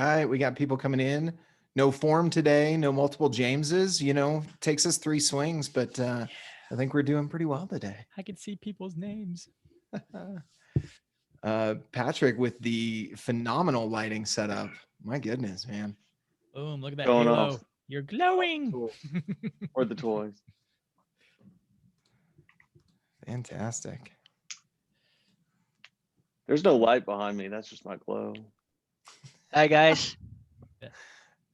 right. We got people coming in. No form today. No multiple Jameses. Takes us 3 swings, but I think we're doing pretty well today. I can see people's names. Patrick with the phenomenal lighting setup. My goodness, man. Boom, look at that Going halo. off You're the glowing. tool or the toys. Fantastic. There's no light behind me. That's just my glow. Hi guys.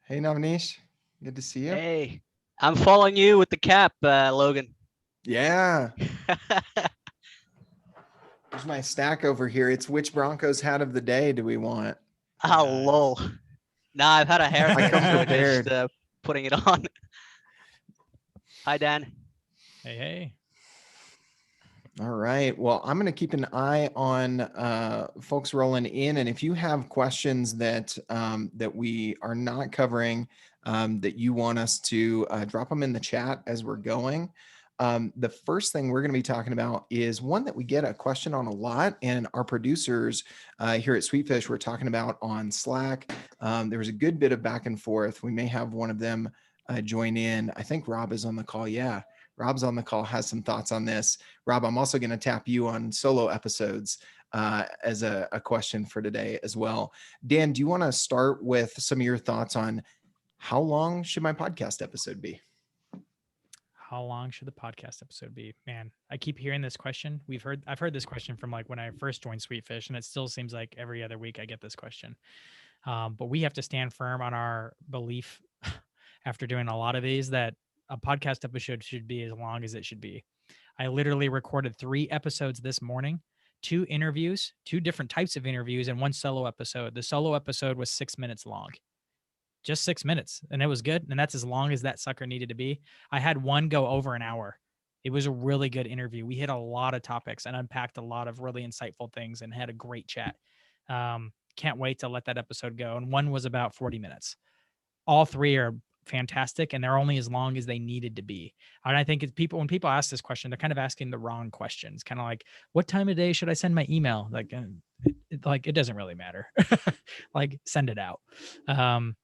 Hey, Navneesh. Good to see you. Hey, I'm following you with the cap, Logan. Yeah. There's my stack over here. It's which Broncos hat of the day do we want? Oh, lol. Nah, I've had a I haircut, come so prepared. just putting it on. Hi, Dan. Hey, hey. All right. Well, I'm going to keep an eye on folks rolling in, and if you have questions that that we are not covering, that you want us to drop them in the chat as we're going. The first thing we're going to be talking about is one that we get a question on a lot, and our producers here at Sweetfish were talking about on Slack. There was a good bit of back and forth. We may have one of them join in. I think Rob is on the call. Yeah. Rob's on the call, has some thoughts on this. Rob, I'm also going to tap you on solo episodes as a question for today as well. Dan, do you want to start with some of your thoughts on how long should my podcast episode be? How long should the podcast episode be? Man, I keep hearing this question. I've heard this question from like when I first joined Sweetfish, and it still seems like every other week I get this question. But we have to stand firm on our belief after doing a lot of these that a podcast episode should be as long as it should be. I literally recorded 3 episodes this morning, 2 interviews, 2 different types of interviews, and 1 solo episode. The solo episode was 6 minutes long, just 6 minutes, and it was good. And that's as long as that sucker needed to be. I had one go over an hour. It was a really good interview. We hit a lot of topics and unpacked a lot of really insightful things and had a great chat. Can't wait to let that episode go. And one was about 40 minutes. All 3 are fantastic, and they're only as long as they needed to be. And I think it's when people ask this question, they're kind of asking the wrong questions. Kind of like, what time of day should I send my email? Like, it doesn't really matter. Like, send it out. The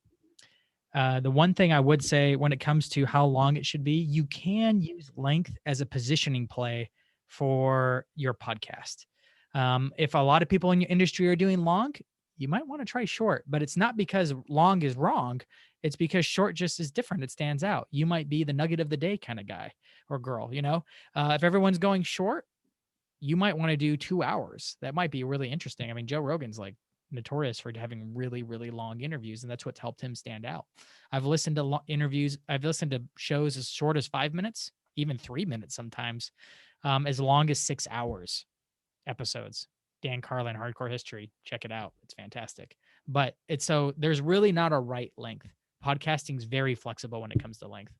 one thing I would say when it comes to how long it should be, you can use length as a positioning play for your podcast. If a lot of people in your industry are doing long, you might want to try short, but it's not because long is wrong. It's because short just is different. It stands out. You might be the nugget of the day kind of guy or girl, if everyone's going short, you might want to do 2 hours. That might be really interesting. I mean, Joe Rogan's like notorious for having really, really long interviews, and that's what's helped him stand out. I've listened to interviews. I've listened to shows as short as 5 minutes, even 3 minutes sometimes, as long as 6 hours episodes. Dan Carlin, Hardcore History. Check it out. It's fantastic. But there's really not a right length. Podcasting is very flexible when it comes to length.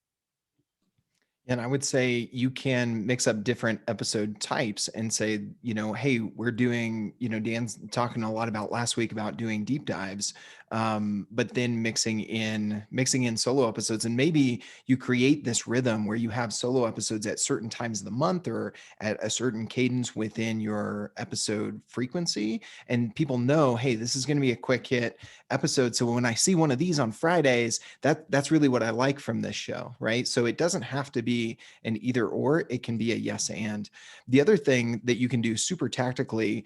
And I would say you can mix up different episode types and say, hey, we're doing, Dan's talking a lot about last week about doing deep dives, but then mixing in solo episodes. And maybe you create this rhythm where you have solo episodes at certain times of the month or at a certain cadence within your episode frequency. And people know, hey, this is going to be a quick hit episode. So when I see one of these on Fridays, that's really what I like from this show, right? So it doesn't have to be an either or, it can be a yes and. The other thing that you can do super tactically,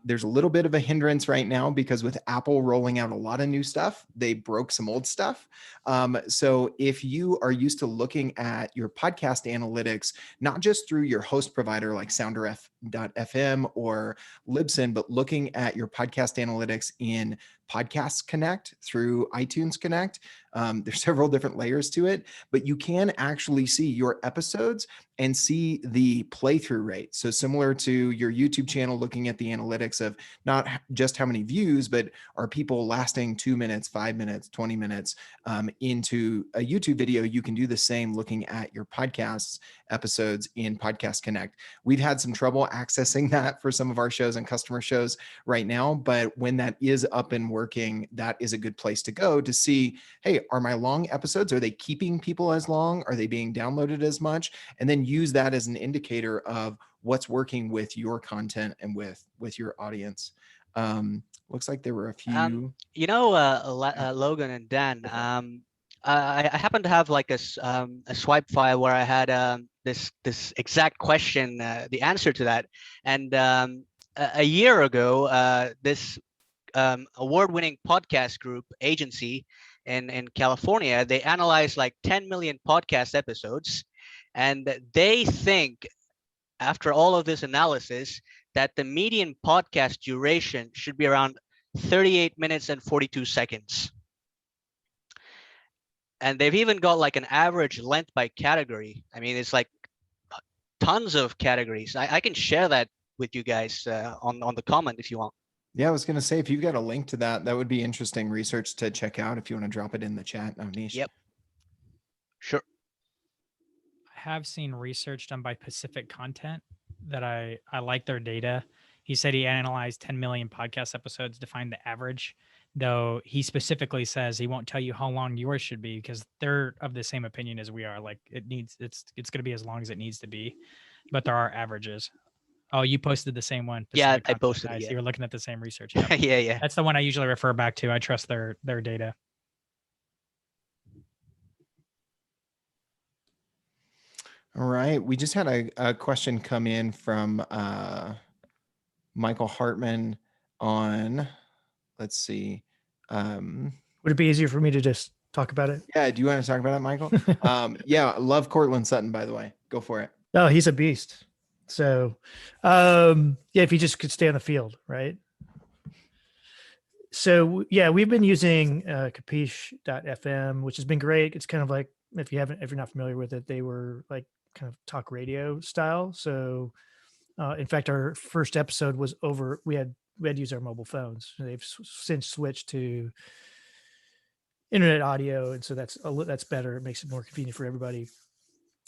there's a little bit of a hindrance right now because with Apple rolling out a lot of new stuff, they broke some old stuff. So if you are used to looking at your podcast analytics, not just through your host provider like SounderF.fm or Libsyn, but looking at your podcast analytics in Podcasts Connect through iTunes Connect. There's several different layers to it, but you can actually see your episodes and see the playthrough rate. So similar to your YouTube channel, looking at the analytics of not just how many views, but are people lasting 2 minutes, 5 minutes, 20 minutes into a YouTube video, you can do the same looking at your podcasts episodes in Podcast Connect. We've had some trouble accessing that for some of our shows and customer shows right now, but when that is up and working, that is a good place to go to see, hey, are my long episodes, are they keeping people as long? Are they being downloaded as much? And then use that as an indicator of what's working with your content and with your audience. Looks like there were a Um, few. Logan and Dan, I happen to have like a swipe file where I had this exact question, the answer to that, and a year ago, this award-winning podcast group agency in California, they analyzed like 10 million podcast episodes, and they think after all of this analysis that the median podcast duration should be around 38 minutes and 42 seconds. And they've even got like an average length by category. I mean, it's like tons of categories. I can share that with you guys on the comment if you want. Yeah, I was going to say, if you've got a link to that, that would be interesting research to check out if you want to drop it in the chat, Avnish. Yep. Sure. I have seen research done by Pacific Content that I like their data. He said he analyzed 10 million podcast episodes to find the average, though he specifically says he won't tell you how long yours should be because they're of the same opinion as we are. Like it's going to be as long as it needs to be, but there are averages. Oh, you posted the same one. Yeah, Pacific I Content posted it. guys. Yeah. You were looking at the same research. Yep. Yeah. That's the one I usually refer back to. I trust their data. All right. We just had a question come in from Michael Hartman on, let's see. Would it be easier for me to just talk about it? Yeah. Do you want to talk about it, Michael? Yeah. I love Cortland Sutton, by the way. Go for it. Oh, he's a beast. So, if he just could stay on the field, right? So, yeah, we've been using Capiche.fm, which has been great. It's kind of like, if you're not familiar with it, they were like kind of talk radio style. So, in fact, our first episode was over. We had to use our mobile phones. They've since switched to internet audio, and so that's better. It makes it more convenient for everybody.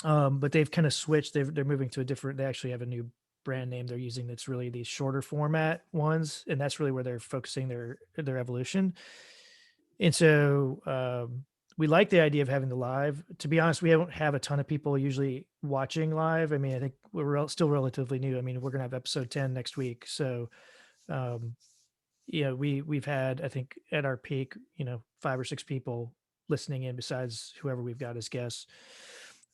But they've kind of switched. They're moving to they actually have a new brand name they're using that's really these shorter format ones, and that's really where they're focusing their evolution. And so we like the idea of having the live. To be honest, we don't have a ton of people usually watching live. I mean, I think we're still relatively new. I mean, we're going to have episode 10 next week. So, we've had, I think at our peak, 5 or 6 people listening in besides whoever we've got as guests.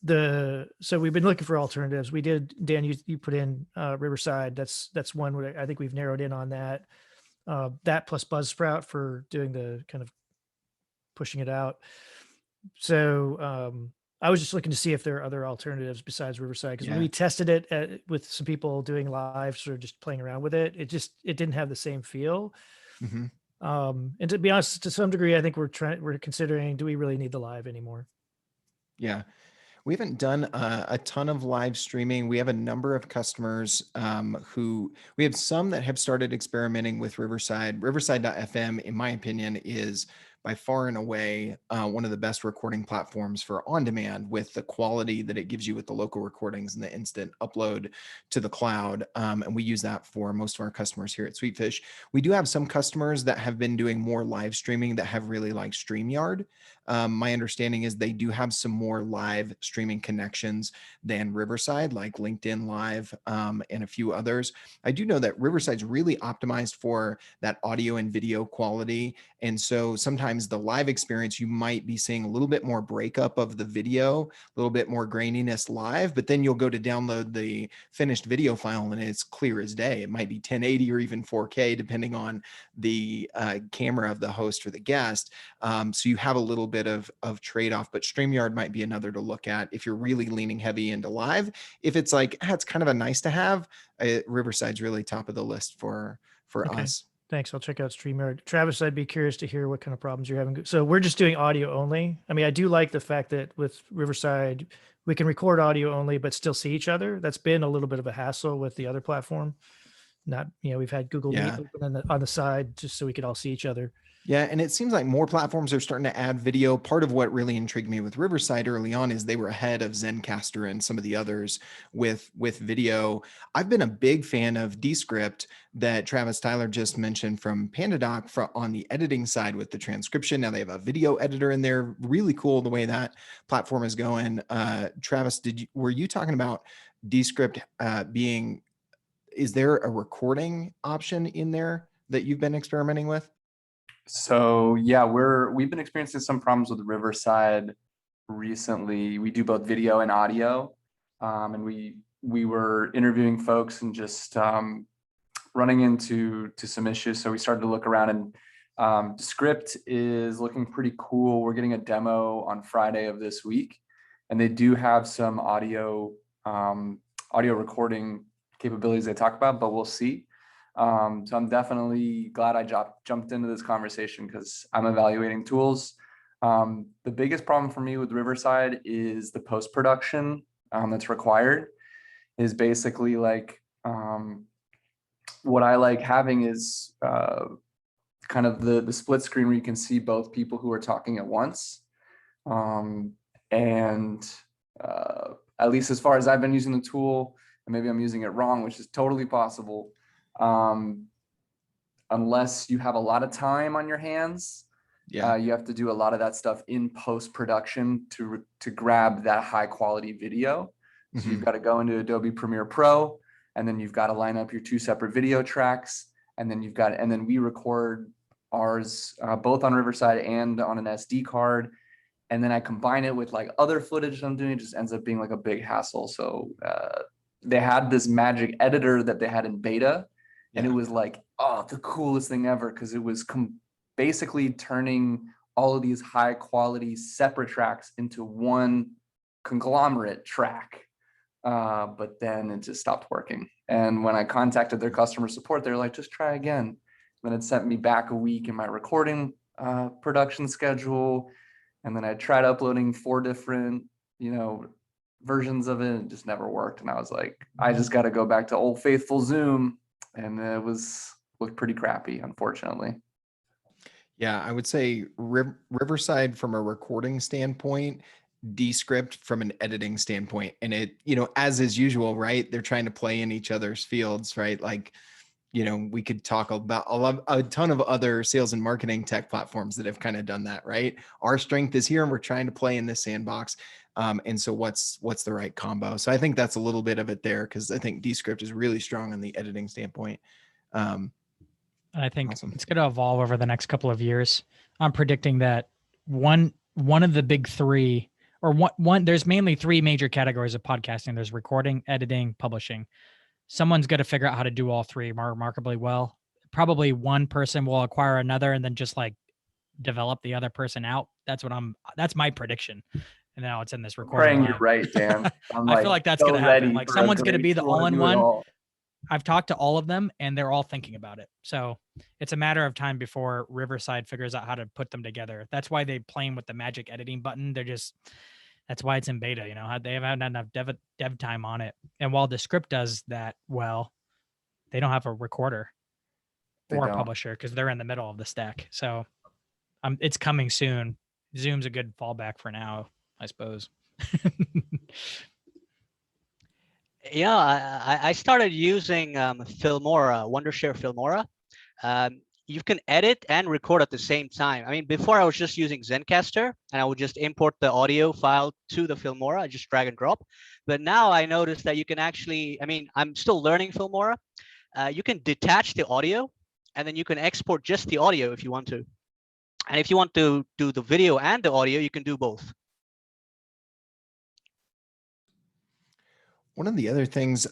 So we've been looking for alternatives. We did, Dan, you put in Riverside. That's one where I think we've narrowed in on that. That plus Buzzsprout for doing the kind of pushing it out. So I was just looking to see if there are other alternatives besides Riverside, because when we tested it with some people doing live, sort of just playing around with it, it didn't have the same feel. Mm-hmm. And to be honest, to some degree, I think we're considering, do we really need the live anymore? Yeah. We haven't done a ton of live streaming. We have a number of customers who we have some that have started experimenting with Riverside. Riverside.fm, in my opinion, is by far and away one of the best recording platforms for on-demand, with the quality that it gives you with the local recordings and the instant upload to the cloud. And we use that for most of our customers here at Sweetfish. We do have some customers that have been doing more live streaming that have really liked StreamYard. My understanding is they do have some more live streaming connections than Riverside, like LinkedIn Live and a few others. I do know that Riverside's really optimized for that audio and video quality. And so sometimes the live experience, you might be seeing a little bit more breakup of the video, a little bit more graininess live, but then you'll go to download the finished video file and it's clear as day. It might be 1080 or even 4K, depending on the camera of the host or the guest. So you have a little bit of trade-off, but StreamYard might be another to look at if you're really leaning heavy into live. If it's like, it's kind of a nice to have, Riverside's really top of the list for Okay. us. Thanks. I'll check out StreamYard. Travis, I'd be curious to hear what kind of problems you're having. So we're just doing audio only. I mean, I do like the fact that with Riverside, we can record audio only, but still see each other. That's been a little bit of a hassle with the other platform. We've had Google Meet open on the side just so we could all see each other. Yeah, and it seems like more platforms are starting to add video. Part of what really intrigued me with Riverside early on is they were ahead of Zencastr and some of the others with video. I've been a big fan of Dscript that Travis Tyler just mentioned from PandaDoc on the editing side with the transcription. Now they have a video editor in there. Really cool the way that platform is going. Travis, were you talking about Dscript being? Is there a recording option in there that you've been experimenting with? So yeah, we've been experiencing some problems with Riverside recently. We do both video and audio, and we were interviewing folks and just running into some issues. So we started to look around, and Dscript is looking pretty cool. We're getting a demo on Friday of this week, and they do have some audio recording capabilities they talk about, but we'll see. So I'm definitely glad I jumped into this conversation because I'm evaluating tools. The biggest problem for me with Riverside is the post-production that's required is basically like what I like having is kind of the split screen where you can see both people who are talking at once. And at least as far as I've been using the tool, and maybe I'm using it wrong, which is totally possible. Unless you have a lot of time on your hands, you have to do a lot of that stuff in post-production to grab that high quality video. So you've got to go into Adobe Premiere Pro, and then you've got to line up your 2 separate video tracks, and then we record ours both on Riverside and on an SD card, and then I combine it with like other footage I'm doing. It just ends up being like a big hassle. So they had this magic editor that they had in beta, and it was like, oh, the coolest thing ever, because it was basically turning all of these high quality separate tracks into one conglomerate track. But then it just stopped working. And when I contacted their customer support, they're like, just try again. Then it sent me back a week in my recording production schedule. And then I tried uploading 4 different, versions of it, and it just never worked. And I was like, I just got to go back to old faithful Zoom. And it looked pretty crappy, unfortunately. Yeah, I would say Riverside from a recording standpoint, Dscript from an editing standpoint. And it, as is usual, right? They're trying to play in each other's fields, right? Like, we could talk about a ton of other sales and marketing tech platforms that have kind of done that, right? Our strength is here and we're trying to play in this sandbox. And so what's the right combo? So I think that's a little bit of it there, because I think Dscript is really strong on the editing standpoint. And I think Awesome. It's going to evolve over the next couple of years. I'm predicting that one of the big 3, or one there's mainly 3 major categories of podcasting. There's recording, editing, publishing. Someone's got to figure out how to do all 3 remarkably well. Probably one person will acquire another and then just like develop the other person out. That's my prediction. And now it's in this recording. Praying you're right, Dan. I feel like that's going to happen. Like someone's going to be the all-in-one. I've talked to all of them and they're all thinking about it. So it's a matter of time before Riverside figures out how to put them together. That's why they're playing with the magic editing button. That's why it's in beta, they haven't had enough dev time on it. And while Dscript does that well, they don't have a recorder or a publisher because they're in the middle of the stack. So it's coming soon. Zoom's a good fallback for now, I suppose. Yeah, I started using Filmora, Wondershare Filmora. You can edit and record at the same time. I mean, before I was just using Zencaster, and I would just import the audio file to the Filmora, just drag and drop. But now I noticed that you can actually, I'm still learning Filmora. You can detach the audio, and then you can export just the audio if you want to. And if you want to do the video and the audio, you can do both. One of the other things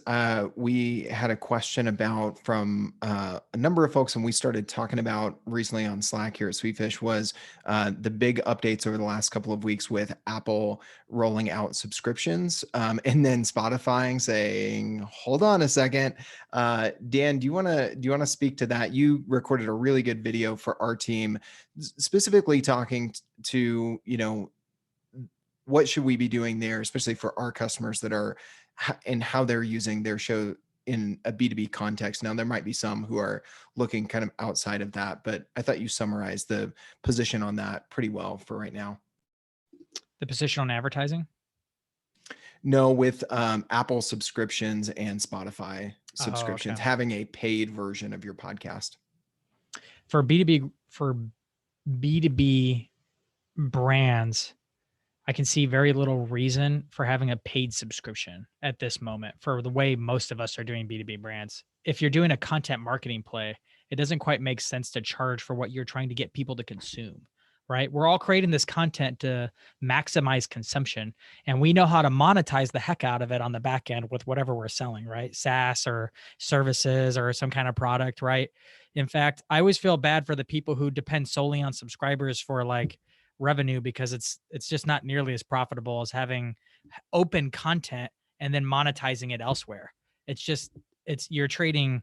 we had a question about from a number of folks, and we started talking about recently on Slack here at Sweetfish, was the big updates over the last couple of weeks with Apple rolling out subscriptions, and then Spotify saying, "Hold on a second." Dan, do you want to speak to that? You recorded a really good video for our team, specifically talking to what should we be doing there, especially for our customers that are and how they're using their show in a B2B context. Now, there might be some who are looking kind of outside of that, but I thought you summarized the position on that pretty well for right now. The position on advertising? No, with Apple subscriptions and Spotify subscriptions, having a paid version of your podcast. For B2B brands, I can see very little reason for having a paid subscription at this moment for the way most of us are doing B2B brands. If you're doing a content marketing play it doesn't quite make sense to charge for what you're trying to get people to consume, right? We're all creating this content to maximize consumption, and we know how to monetize the heck out of it on the back end with whatever we're selling, right? SaaS or services or some kind of product, right? In fact, I always feel bad for the people who depend solely on subscribers for like revenue, because it's just not nearly as profitable as having open content and then monetizing it elsewhere. It's just you're trading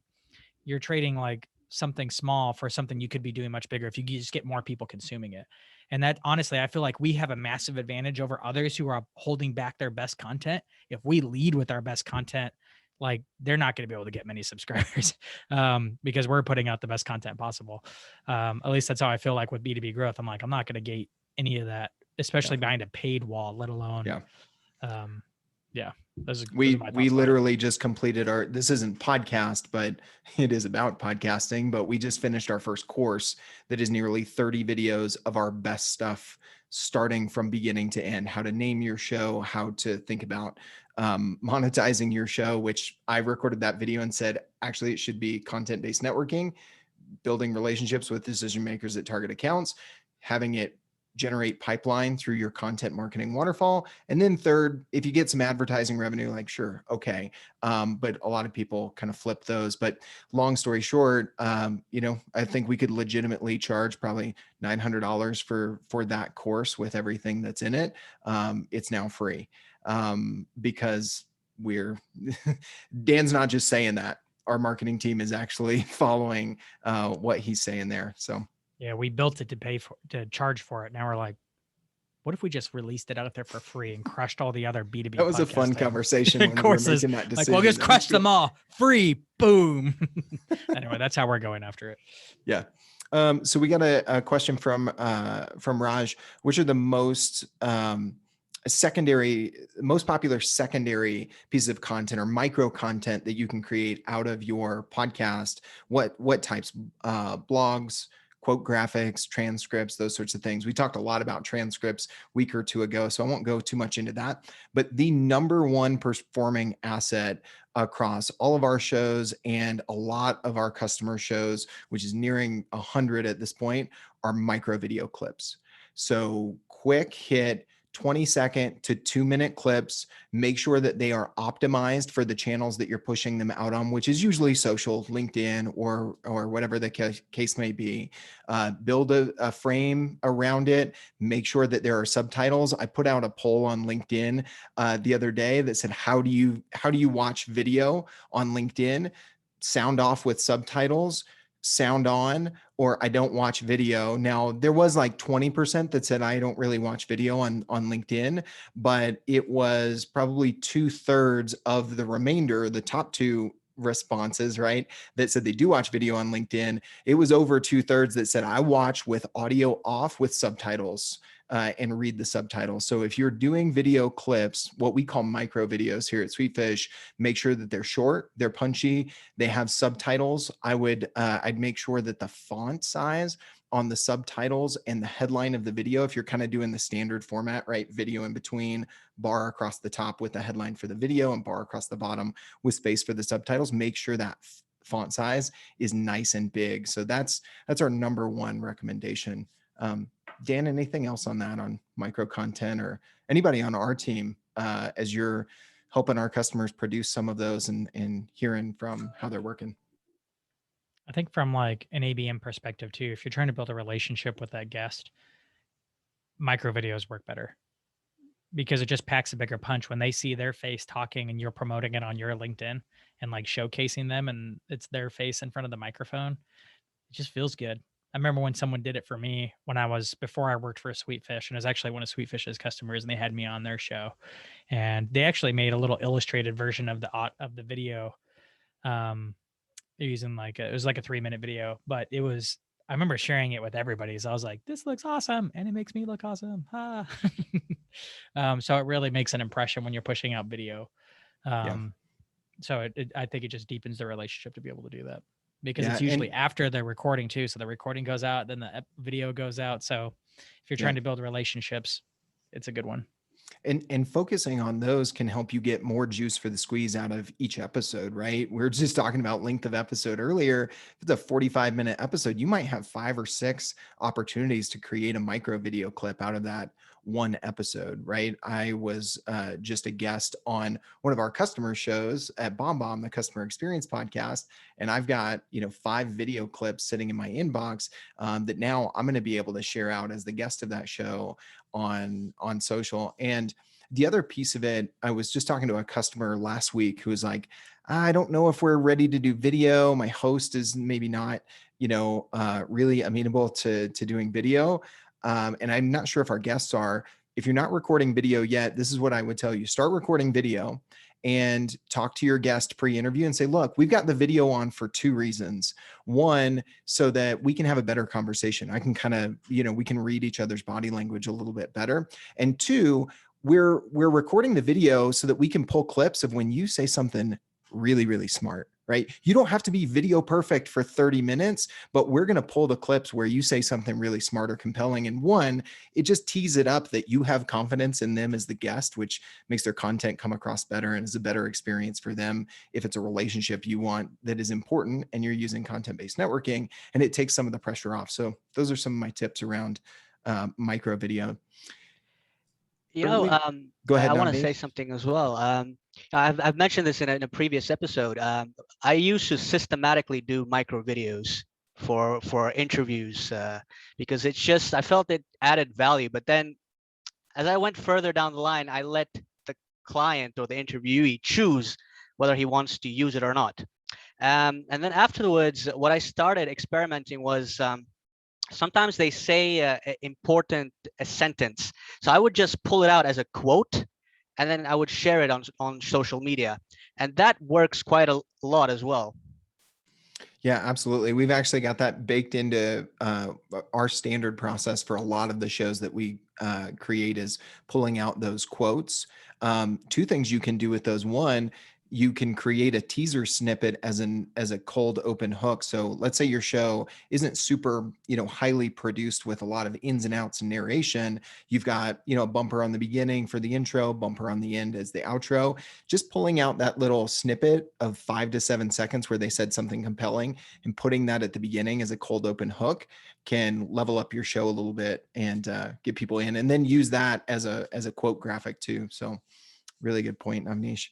like something small for something you could be doing much bigger if you just get more people consuming it. And that, honestly, I feel like we have a massive advantage over others who are holding back their best content. If we lead with our best content, like, they're not going to be able to get many subscribers because we're putting out the best content possible. At least that's how I feel like with B2B growth. I'm like, I'm not going to gate any of that, especially behind a paid wall, let alone. We literally just completed this isn't podcast, but it is about podcasting, but we just finished our first course that is nearly 30 videos of our best stuff, starting from beginning to end, how to name your show, how to think about monetizing your show, which I recorded that video and said, actually, it should be content-based networking, building relationships with decision makers at target accounts, having it generate pipeline through your content marketing waterfall. And then third, if you get some advertising revenue, like, sure, okay. But a lot of people kind of flip those. But long story short, I think we could legitimately charge probably $900 for that course with everything that's in it. It's now free because Dan's not just saying that. Our marketing team is actually following what he's saying there. So. Yeah, we built it to charge for it. Now we're like, what if we just released it out there for free and crushed all the other B2B? That was a fun conversation when we were making that decision. Like, we'll just crush them all, free, boom. Anyway, that's how we're going after it. Yeah. So we got a question from Raj. Which are the most popular secondary pieces of content or micro content that you can create out of your podcast? What types? Blogs, quote graphics, transcripts, those sorts of things. We talked a lot about transcripts a week or two ago, so I won't go too much into that. But the number one performing asset across all of our shows and a lot of our customer shows, which is nearing 100 at this point, are micro video clips. So quick hit 20-second to 2-minute clips. Make sure that they are optimized for the channels that you're pushing them out on, which is usually social, LinkedIn, or whatever the case may be. Build a frame around it. Make sure that there are subtitles. I put out a poll on LinkedIn the other day that said, how do you watch video on LinkedIn? Sound off with subtitles, sound on, or I don't watch video. Now, there was like 20% that said I don't really watch video on LinkedIn, but it was probably 2/3 of the remainder, the top two responses, right, that said they do watch video on LinkedIn. It was over 2/3 that said I watch with audio off with subtitles and read the subtitles. So if you're doing video clips, what we call micro videos here at Sweetfish, make sure that they're short, they're punchy, they have subtitles. I'd make sure that the font size on the subtitles and the headline of the video, if you're kind of doing the standard format, right, video in between, bar across the top with the headline for the video and bar across the bottom with space for the subtitles, make sure that font size is nice and big. So that's our number one recommendation. Dan, anything else on that, on micro content, or anybody on our team as you're helping our customers produce some of those and hearing from how they're working? I think from like an ABM perspective too, if you're trying to build a relationship with that guest, micro videos work better because it just packs a bigger punch when they see their face talking and you're promoting it on your LinkedIn and like showcasing them and it's their face in front of the microphone. It just feels good. I remember when someone did it for me before I worked for Sweetfish, and it was actually one of Sweetfish's customers, and they had me on their show, and they actually made a little illustrated version of the video. Using it was like a 3-minute video, but I remember sharing it with everybody. So I was like, this looks awesome. And it makes me look awesome. So it really makes an impression when you're pushing out video. So I think it just deepens the relationship to be able to do that, because it's usually after the recording too. So the recording goes out, then the video goes out. So if you're trying to build relationships, it's a good one. And focusing on those can help you get more juice for the squeeze out of each episode, right? We are just talking about length of episode earlier. If it's a 45-minute episode, you might have 5 or 6 opportunities to create a micro video clip out of that one episode, right? I was just a guest on one of our customer shows at BombBomb, the customer experience podcast, and I've got 5 video clips sitting in my inbox that now I'm going to be able to share out as the guest of that show on social. And the other piece of it, I was just talking to a customer last week who was like, I don't know if we're ready to do video. My host is maybe not, really amenable to doing video. And I'm not sure if our guests are. If you're not recording video yet, this is what I would tell you. Start recording video and talk to your guest pre-interview and say, look, we've got the video on for 2 reasons. One, so that we can have a better conversation. I can kind of, we can read each other's body language a little bit better. And 2, we're recording the video so that we can pull clips of when you say something really, really smart, right? You don't have to be video perfect for 30 minutes, but we're going to pull the clips where you say something really smart or compelling. And 1, it just tees it up that you have confidence in them as the guest, which makes their content come across better and is a better experience for them. If it's a relationship you want that is important and you're using content-based networking, and it takes some of the pressure off. So those are some of my tips around micro video. Go ahead. I want to say something as well. I've mentioned this in a previous episode. I used to systematically do micro videos for interviews because I felt it added value. But then as I went further down the line, I let the client or the interviewee choose whether he wants to use it or not. And then afterwards, what I started experimenting was sometimes they say important sentence. So I would just pull it out as a quote, and then I would share it on social media. And that works quite a lot as well. Yeah, absolutely. We've actually got that baked into our standard process for a lot of the shows that we create, is pulling out those quotes. 2 things you can do with those. 1, you can create a teaser snippet as a cold open hook. So let's say your show isn't super, highly produced with a lot of ins and outs and narration. You've got, a bumper on the beginning for the intro, bumper on the end as the outro. Just pulling out that little snippet of 5 to 7 seconds where they said something compelling and putting that at the beginning as a cold open hook can level up your show a little bit and get people in, and then use that as a quote graphic too. So really good point, Avnish.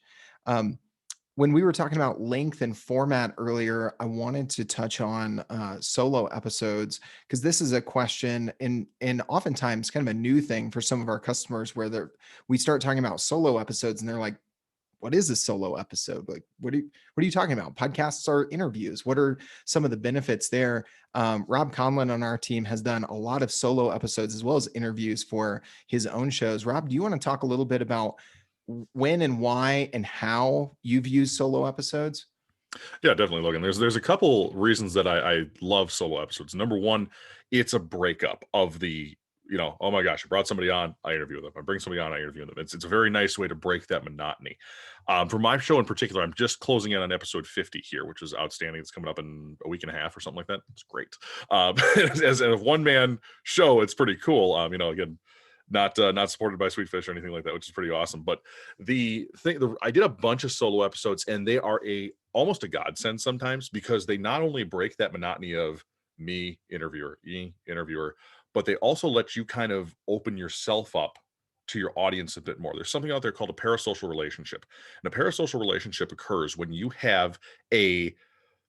When we were talking about length and format earlier, I wanted to touch on solo episodes, because this is a question and oftentimes kind of a new thing for some of our customers, where we start talking about solo episodes and they're like, what is a solo episode? Like, what are you talking about? Podcasts are interviews. What are some of the benefits there? Rob Conlon on our team has done a lot of solo episodes as well as interviews for his own shows. Rob, do you want to talk a little bit about when and why and how you've used solo episodes? Yeah, definitely, Logan. There's a couple reasons that I love solo episodes. Number 1, it's a breakup of the, oh my gosh, I brought somebody on, I interview them. I bring somebody on, I interview them. It's a very nice way to break that monotony. For my show in particular, I'm just closing in on episode 50 here, which is outstanding. It's coming up in a week and a half or something like that. It's great. As a one-man show, it's pretty cool. Again, not supported by Sweetfish or anything like that, which is pretty awesome. But I did a bunch of solo episodes, and they are almost a godsend sometimes, because they not only break that monotony of me, interviewer, but they also let you kind of open yourself up to your audience a bit more. There's something out there called a parasocial relationship. And a parasocial relationship occurs when you have a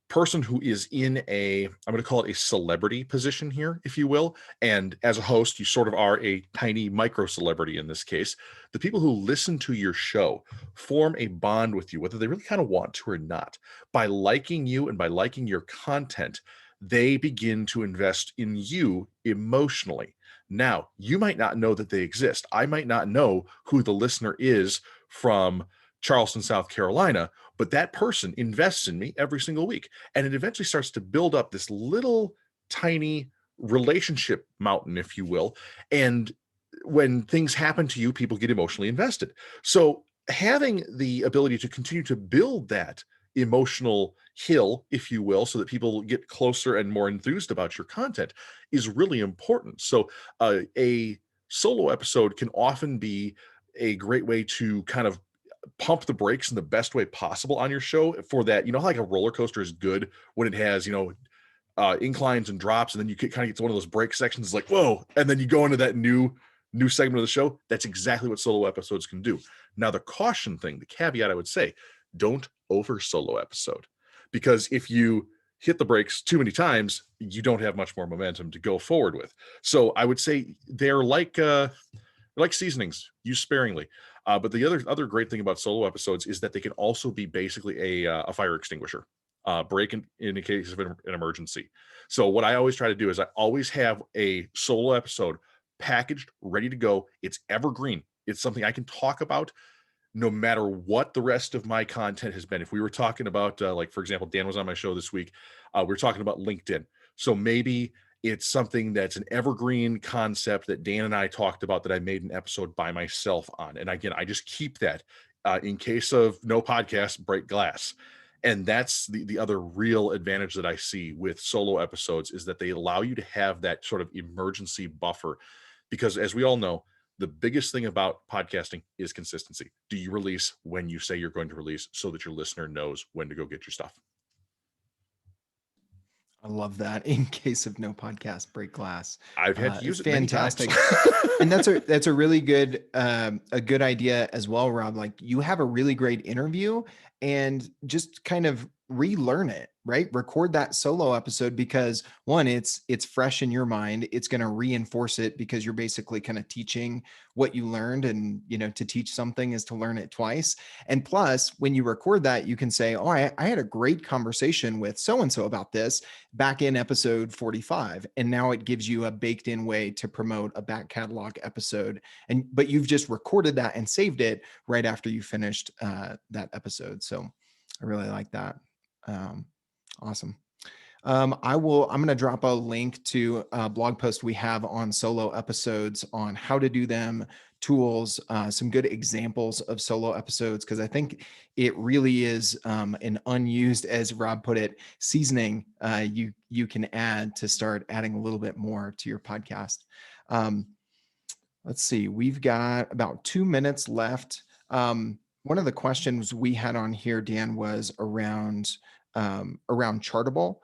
person who is in I'm going to call it a celebrity position here, if you will. And as a host, you sort of are a tiny micro celebrity in this case. The people who listen to your show form a bond with you, whether they really kind of want to or not. By liking you and by liking your content, they begin to invest in you emotionally. Now, you might not know that they exist. I might not know who the listener is from Charleston, South Carolina, but that person invests in me every single week. And it eventually starts to build up this little tiny relationship mountain, if you will. And when things happen to you, people get emotionally invested. So having the ability to continue to build that emotional hill, if you will, so that people get closer and more enthused about your content is really important. So a solo episode can often be a great way to kind of pump the brakes in the best way possible on your show for that. You know, like a roller coaster is good when it has, inclines and drops, and then you kind of get to one of those break sections like, whoa, and then you go into that new segment of the show. That's exactly what solo episodes can do. Now, the caution thing, the caveat, I would say, don't over solo episode, because if you hit the brakes too many times, you don't have much more momentum to go forward with. So I would say they're like seasonings, use sparingly. But the other great thing about solo episodes is that they can also be basically a fire extinguisher, break in the case of an emergency. So what I always try to do is I always have a solo episode packaged, ready to go. It's evergreen. It's something I can talk about no matter what the rest of my content has been. If we were talking about, like, for example, Dan was on my show this week, we were talking about LinkedIn. So maybe it's something that's an evergreen concept that Dan and I talked about that I made an episode by myself on. And again, I just keep that in case of no podcast, break glass. And that's the other real advantage that I see with solo episodes, is that they allow you to have that sort of emergency buffer. Because as we all know, the biggest thing about podcasting is consistency. Do you release when you say you're going to release, so that your listener knows when to go get your stuff? I love that. In case of no podcast, break glass. I've had to use it fantastic. many times. And that's a really good a good idea as well, Rob. Like, you have a really great interview, and just kind of relearn it, right? Record that solo episode, because one, it's fresh in your mind. It's going to reinforce it, because you're basically kind of teaching what you learned, and to teach something is to learn it twice. And plus, when you record that, you can say, oh, I had a great conversation with so-and-so about this back in episode 45. And now it gives you a baked in way to promote a back catalog episode. But you've just recorded that and saved it right after you finished that episode. So I really like that. Awesome. I'm going to drop a link to a blog post we have on solo episodes, on how to do them, tools, some good examples of solo episodes, because I think it really is an unused, as Rob put it, seasoning you can add to start adding a little bit more to your podcast. Let's see, we've got about 2 minutes left. One of the questions we had on here, Dan, was around Chartable.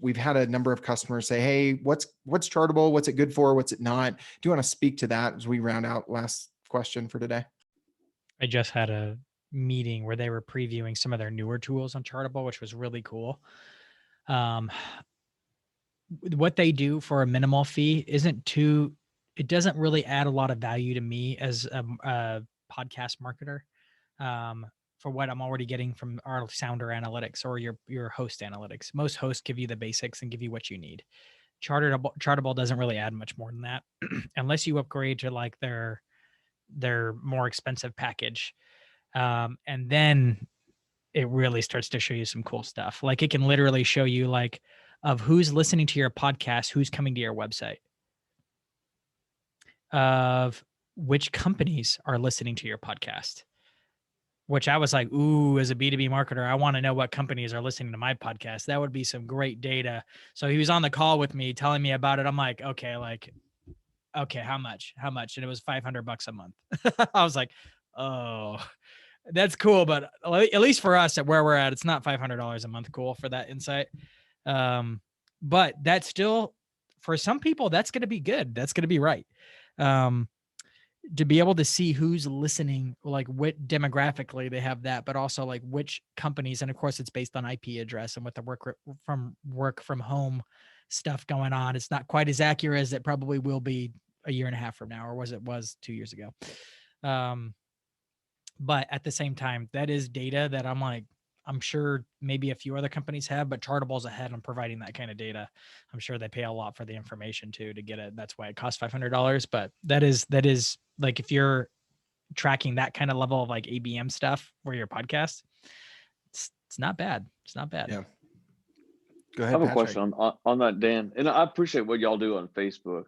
We've had a number of customers say, hey, what's Chartable? What's it good for? What's it not? Do you want to speak to that as we round out last question for today? I just had a meeting where they were previewing some of their newer tools on Chartable, which was really cool. What they do for a minimal fee it doesn't really add a lot of value to me as a podcast marketer. For what I'm already getting from our sounder analytics or your host analytics. Most hosts give you the basics and give you what you need. Chartable doesn't really add much more than that, unless you upgrade to like their more expensive package. And then it really starts to show you some cool stuff. Like, it can literally show you like of who's listening to your podcast, who's coming to your website, of which companies are listening to your podcast. Which I was like, ooh, as a B2B marketer, I want to know what companies are listening to my podcast. That would be some great data. So he was on the call with me telling me about it. I'm like, okay, how much? And it was $500 a month. I was like, oh, that's cool. But at least for us at where we're at, it's not $500 a month cool for that insight. But that's still, for some people, that's going to be good. That's going to be right. To be able to see who's listening, like what demographically they have that, but also like which companies. And of course it's based on IP address, and with the work from home stuff going on, it's not quite as accurate as it probably will be a year and a half from now, or was 2 years ago. But at the same time, that is data that I'm sure maybe a few other companies have, but Chartable's ahead on providing that kind of data. I'm sure they pay a lot for the information too to get it. That's why it costs $500. But that is like, if you're tracking that kind of level of like ABM stuff for your podcast, it's not bad. It's not bad. Yeah. Go ahead. I have a Patrick. question on that, Dan. And I appreciate what y'all do on Facebook.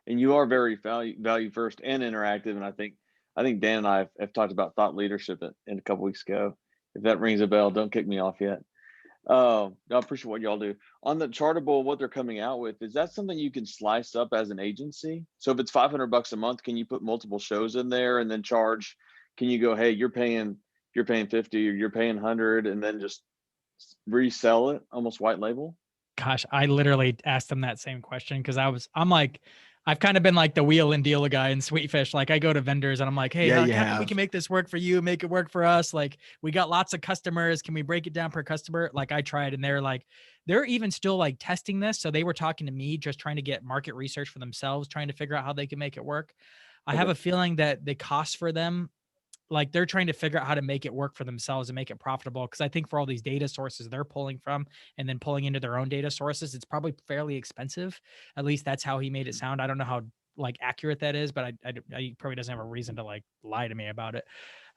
And you are very value first and interactive. And I think Dan and I have talked about thought leadership in a couple weeks ago. If that rings a bell, don't kick me off yet. I appreciate what y'all do on the Chartable. What they're coming out with, is that something you can slice up as an agency? So if it's $500 a month, can you put multiple shows in there and then charge? Can you go, hey, you're paying 50 or you're paying 100, and then just resell it, almost white label? Gosh, I literally asked them that same question because I'm like, I've kind of been like the wheel and deal guy in Sweetfish. Like I go to vendors and I'm like, hey, we can make this work for you, make it work for us. Like we got lots of customers. Can we break it down per customer? Like I tried, and they're even still like testing this. So they were talking to me, just trying to get market research for themselves, trying to figure out how they can make it work. I have a feeling that the cost for them, like they're trying to figure out how to make it work for themselves and make it profitable. Cause I think for all these data sources they're pulling from and then pulling into their own data sources, it's probably fairly expensive. At least that's how he made it sound. I don't know how like accurate that is, but I probably doesn't have a reason to like lie to me about it.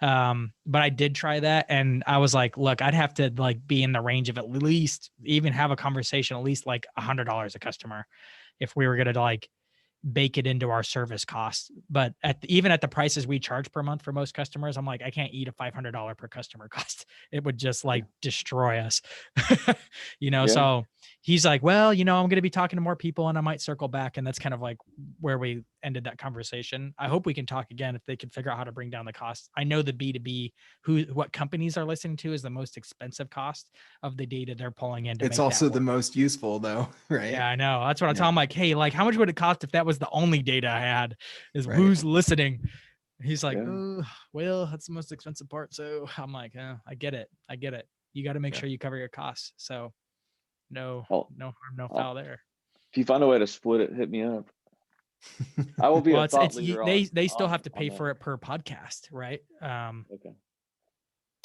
But I did try that, and I was like, look, I'd have to like be in the range of at least even have a conversation, at least like $100 a customer if we were going to like bake it into our service costs. But even at the prices we charge per month for most customers, I'm like, I can't eat a $500 per customer cost. It would just like destroy us, So he's like, well, I'm going to be talking to more people and I might circle back. And that's kind of like where we ended that conversation. I hope we can talk again if they can figure out how to bring down the cost. I know the B2B, what companies are listening to is the most expensive cost of the data they're pulling in. It's also the most useful though, right? Yeah, I know. That's what I tell him. Like, hey, like how much would it cost if that was the only data I had, is who's listening? He's like, oh, well, that's the most expensive part. So I'm like, I get it. You got to make sure you cover your costs. So no harm, no foul there. If you find a way to split it, hit me up. I will be a thought leader. They still have to pay for it per podcast, right? Okay.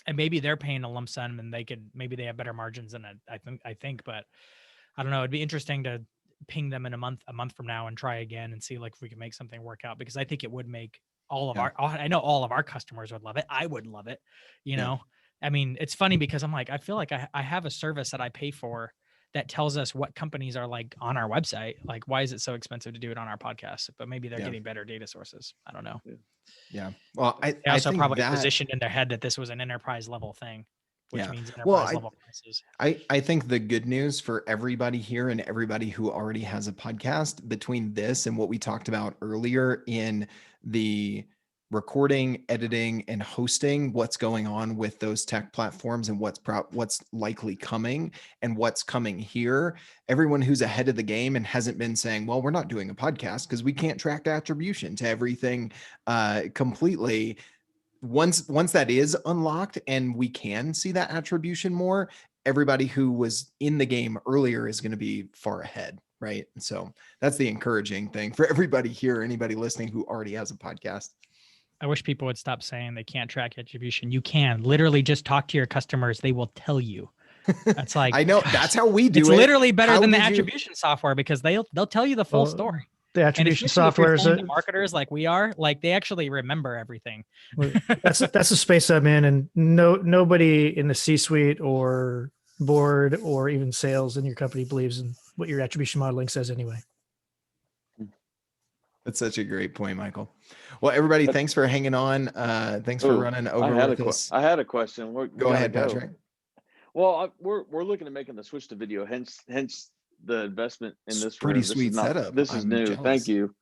And maybe they're paying a lump sum, and maybe they have better margins than I think, but I don't know. It'd be interesting to ping them in a month from now and try again and see like if we can make something work out, because I think it would make I know all of our customers would love it. I would love it. I mean, it's funny because I'm like, I feel like I have a service that I pay for that tells us what companies are like on our website. Like, why is it so expensive to do it on our podcast? But maybe they're getting better data sources. I don't know. Yeah. Well, I also probably positioned in their head that this was an enterprise level thing, which means enterprise level prices. I think the good news for everybody here and everybody who already has a podcast, between this and what we talked about earlier in the recording, editing, and hosting, what's going on with those tech platforms and what's likely coming and what's coming here. Everyone who's ahead of the game and hasn't been saying, well, we're not doing a podcast because we can't track attribution to everything completely. Once that is unlocked and we can see that attribution more, everybody who was in the game earlier is going to be far ahead, right? And so that's the encouraging thing for everybody here, anybody listening who already has a podcast. I wish people would stop saying they can't track attribution. You can literally just talk to your customers. They will tell you. That's like, I know, that's how we do it. It's literally better than the attribution software, because they'll tell you the full story. The attribution software is marketers like we are, like they actually remember everything. That's the space I'm in, and nobody in the C-suite or board or even sales in your company believes in what your attribution modeling says anyway. That's such a great point, Michael. Well, everybody, thanks for hanging on. Thanks for running over with us. I had a question. Go ahead, Patrick. Well, we're looking at making the switch to video, hence the investment in this. Pretty sweet setup. This is new. Jealous. Thank you.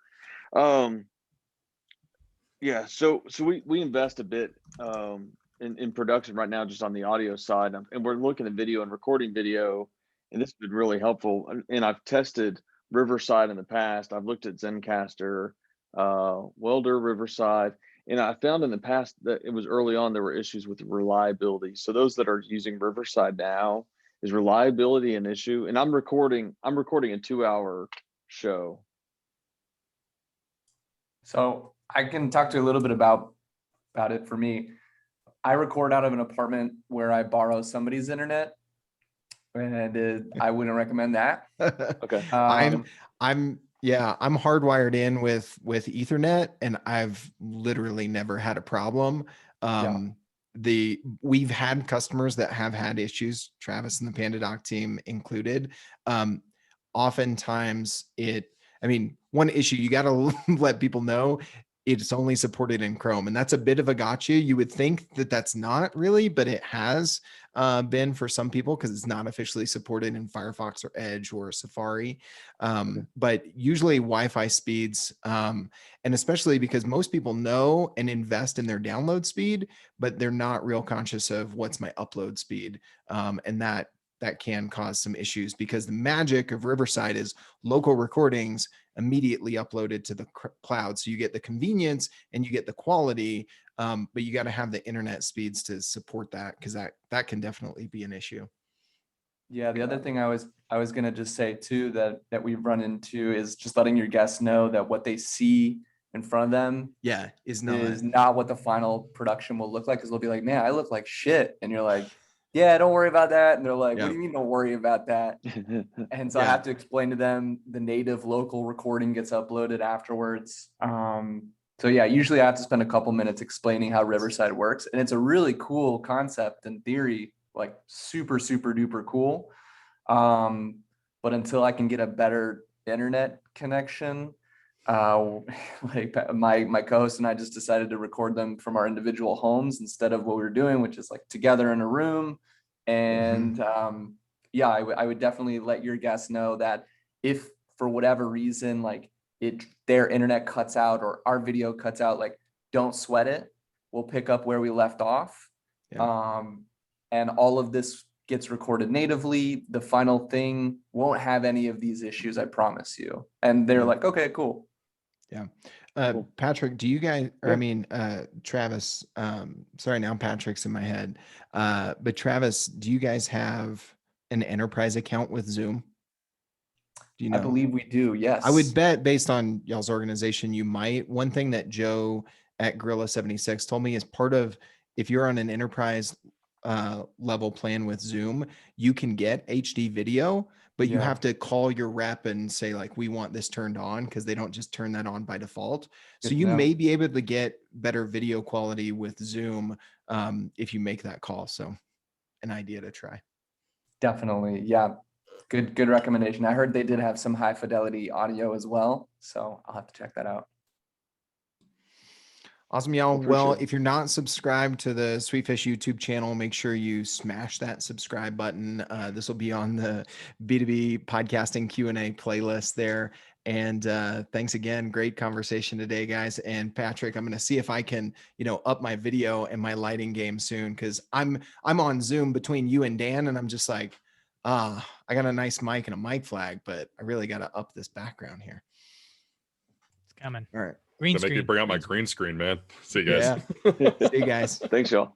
Yeah. So we invest a bit in production right now, just on the audio side, and we're looking at video and recording video, and this has been really helpful. And I've tested Riverside in the past. I've looked at Zencaster, Welder, Riverside, and I found in the past that it was early on there were issues with reliability. So those that are using Riverside now, is reliability an issue? And I'm recording a 2-hour show. So I can talk to you a little bit about it. For me, I record out of an apartment where I borrow somebody's internet, and I wouldn't recommend that. Okay. Um, I'm hardwired in with Ethernet, and I've literally never had a problem. We've had customers that have had issues, Travis and the PandaDoc team included. Oftentimes one issue you got to let people know it's only supported in Chrome. And that's a bit of a gotcha. You would think that that's not really, but it has been for some people because it's not officially supported in Firefox or Edge or Safari. But usually Wi-Fi speeds, and especially because most people know and invest in their download speed, but they're not real conscious of what's my upload speed. And that can cause some issues because the magic of Riverside is local recordings immediately uploaded to the cloud. So you get the convenience and you get the quality, but you got to have the internet speeds to support that, because that can definitely be an issue. Yeah, the other thing I was gonna just say too that we've run into is just letting your guests know that what they see in front of them is not what the final production will look like. Because they'll be like, man, I look like shit, and you're like, yeah, don't worry about that. And they're like, what do you mean don't worry about that? And so I have to explain to them the native local recording gets uploaded afterwards. So yeah, usually I have to spend a couple minutes explaining how Riverside works. And it's a really cool concept in theory, like super, super duper cool. But until I can get a better internet connection, like my co-host and I just decided to record them from our individual homes instead of what we were doing, which is like together in a room. And yeah, I would definitely let your guests know that if for whatever reason, like their internet cuts out or our video cuts out, like don't sweat it. We'll pick up where we left off. And all of this gets recorded natively. The final thing won't have any of these issues, I promise you. And they're like, okay, cool. Yeah. Patrick, do you guys, or I mean, Travis, sorry, now Patrick's in my head. But Travis, do you guys have an enterprise account with Zoom? Do you know? I believe we do. Yes. I would bet based on y'all's organization, you might. One thing that Joe at Gorilla 76 told me is part of, if you're on an enterprise level plan with Zoom, you can get HD video, but you have to call your rep and say like, we want this turned on, because they don't just turn that on by default. So you may be able to get better video quality with Zoom if you make that call. So an idea to try. Definitely. Yeah. Good recommendation. I heard they did have some high fidelity audio as well. So I'll have to check that out. Awesome, y'all. Well, if you're not subscribed to the Sweetfish YouTube channel, make sure you smash that subscribe button. This will be on the B2B podcasting Q&A playlist there. And thanks again. Great conversation today, guys. And Patrick, I'm going to see if I can, up my video and my lighting game soon, because I'm on Zoom between you and Dan, and I'm just like, I got a nice mic and a mic flag, but I really got to up this background here. It's coming. All right. Green They screen. make me bring out my green screen, man. See you guys. Yeah. See you guys. Thanks, y'all.